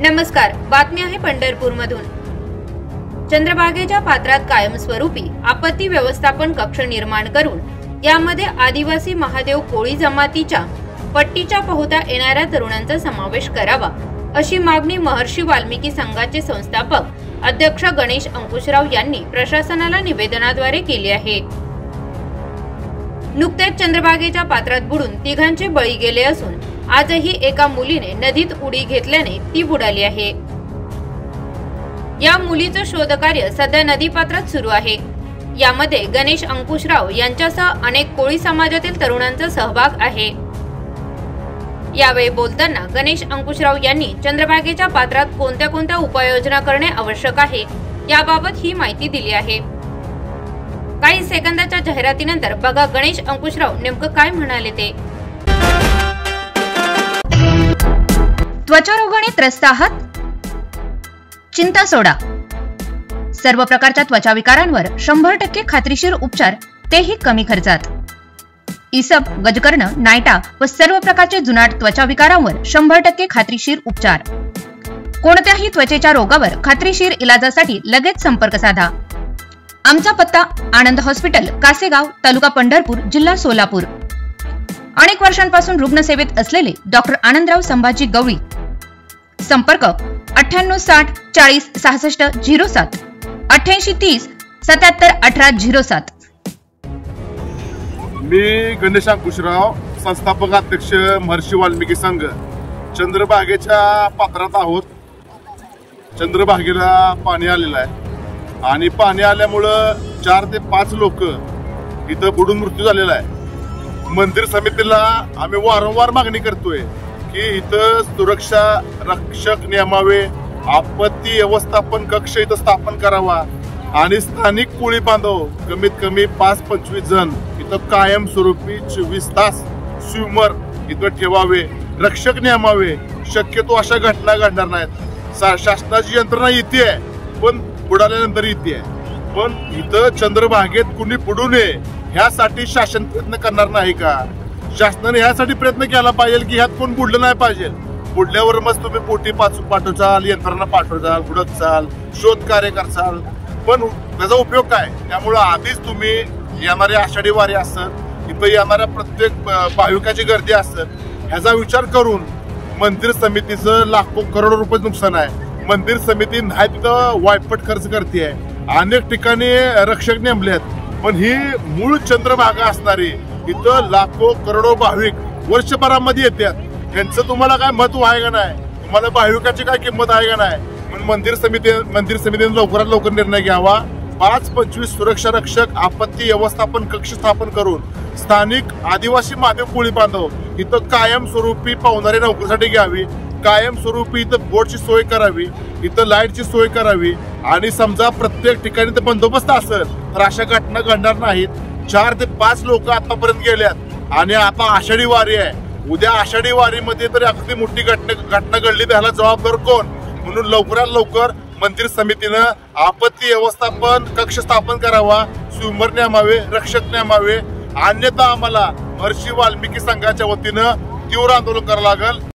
नमस्कार, बातमी आहे पंढरपूरमधून। चंद्रभागेच्या पात्रात कायमस्वरूपी आपत्ती व्यवस्थापन कक्ष निर्माण करून यामध्ये आदिवासी महादेव कोळी जमातीच्या पट्टीच्या पोहता येणाऱ्या तरुणांचा समावेश करावा, अशी मागणी महर्षी वाल्मिकी संघाचे संस्थापक अध्यक्ष गणेश अंकुशराव यांनी प्रशासनाला निवेदनाद्वारे केली आहे। नुकतेच चंद्रभागेच्या पात्रात बुडून तिघांचे बळी गेले असून आजही एका मुलीने नदीत उडी घेतल्याने ती बुडाली आहे। या मुलीचं शोधकार्य सध्या नदीपात्रात सुरू आहे। यामध्ये गणेश अंकुशराव यांच्यासह अनेक कोळी समाजातील तरुणांचा सहभाग आहे। यावेळी बोलताना गणेश अंकुशराव यांनी चंद्रभागेच्या पात्रात कोणत्या उपाययोजना करणे आवश्यक आहे याबाबत ही माहिती दिली आहे। काही सेकंदाच्या जाहिरातीनंतर बघा गणेश अंकुशराव नेमकं काय म्हणाले ते। त्वचा रोगाने त्रस्त आहात? चिंता सोडा। सर्व प्रकारच्या त्वचा विकारांवर 100% खात्रीशीर उपचार, तेही कमी खर्चात। इसब, गजकर्ण, नायटा व सर्व प्रकारचे जुनाट त्वचा विकारांवर 100% खात्रीशीर उपचार। कोणत्याही त्वचेच्या रोगावर खात्रीशीर इलाजासाठी लगेच संपर्क साधा। आमचा पत्ता आनंद हॉस्पिटल, कासेगाव, तालुका पंढरपूर, जिल्हा सोलापूर। अनेक वर्षांपासून रुग्णसेवेत असलेले डॉक्टर आनंदराव संभाजी गवळी। संपर्क 9860 40 66 07 8830 77 18 07। मी गणेश अंकुशराव, संस्थापक अध्यक्ष महर्षी वाल्मिकी संघ। चंद्रभागेच्या पात्रात आहोत। चंद्रभागेला पाणी आलेलं आहे आणि पाणी आल्यामुळं 4 ते 5 लोक इथं बुडून मृत्यू झालेला आहे। मंदिर समितीला आम्ही वारंवार मागणी करतोय की इथं सुरक्षा रक्षक नेमावे, आपत्ती व्यवस्थापन कक्ष इथं स्थापन करावा आणि स्थानिक कोळी बांधव कमीत कमी 5-25 जण इथं कायमस्वरूपी 24 तास स्विमर इथं ठेवावे, रक्षक नेमावे। शक्यतो अशा घटना घडणार नाहीत। शासनाची यंत्रणा येते पण बुडाल्यानंतर येते, पण इथं चंद्रभागेत कुणी बुडू नये ह्यासाठी शासन प्रयत्न करणार नाही का? शासनाने ह्यासाठी प्रयत्न केला पाहिजे की ह्यात कोण बुडलं नाही पाहिजे। बुडल्यावर मग तुम्ही पोटी पाठवचाल, यंत्रणा पाठवचाल, हुडकचाल, शोध कार्य करचाल, पण त्याचा उपयोग काय? त्यामुळे आधीच तुम्ही येणारे आषाढी वारी असत, इथं येणाऱ्या प्रत्येक भाविकाची गर्दी असत, ह्याचा विचार करून मंदिर समितीचं लाखो करोडो रुपये नुकसान आहे। मंदिर समिती नाही तिथं वायपट खर्च करते आहे। अनेक ठिकाणी रक्षक नेमलेत, पण ही मूळ चंद्रभागा असणारी इथं लाखो करोडो भाविक वर्षभरामध्ये येतात। त्यांचं तुम्हाला काय महत्व आहे का नाही? तुम्हाला भाविकाची काय किंमत आहे का नाही? पण मंदिर समितीने लवकरात लवकर निर्णय घ्यावा। 5-25 सुरक्षा रक्षक आपत्ती व्यवस्थापन कक्ष स्थापन करून स्थानिक आदिवासी महादेव कोळी बांधव इथं कायमस्वरूपी पावणारी नोकरीसाठी घ्यावी, कायमस्वरूपी इथं बोटची सोय करावी, इथं लाईटची सोय करावी आणि समजा प्रत्येक ठिकाणी तर बंदोबस्त असेल तर अशा घटना घडणार नाहीत। 4 ते 5 लोक आतापर्यंत गेल्यात आणि आता आषाढी वारी आहे। उद्या आषाढी वारीमध्ये तर अगदी मोठी घटना घडली, त्याला जबाबदार कोण? म्हणून लवकरात लवकर मंदिर समितीनं आपत्ती व्यवस्थापन कक्ष स्थापन करावा, स्विमर नेमावे, रक्षक नेमावे, अन्यथा आम्हाला महर्षी वाल्मिकी संघाच्या वतीनं तीव्र आंदोलन करावं लागेल।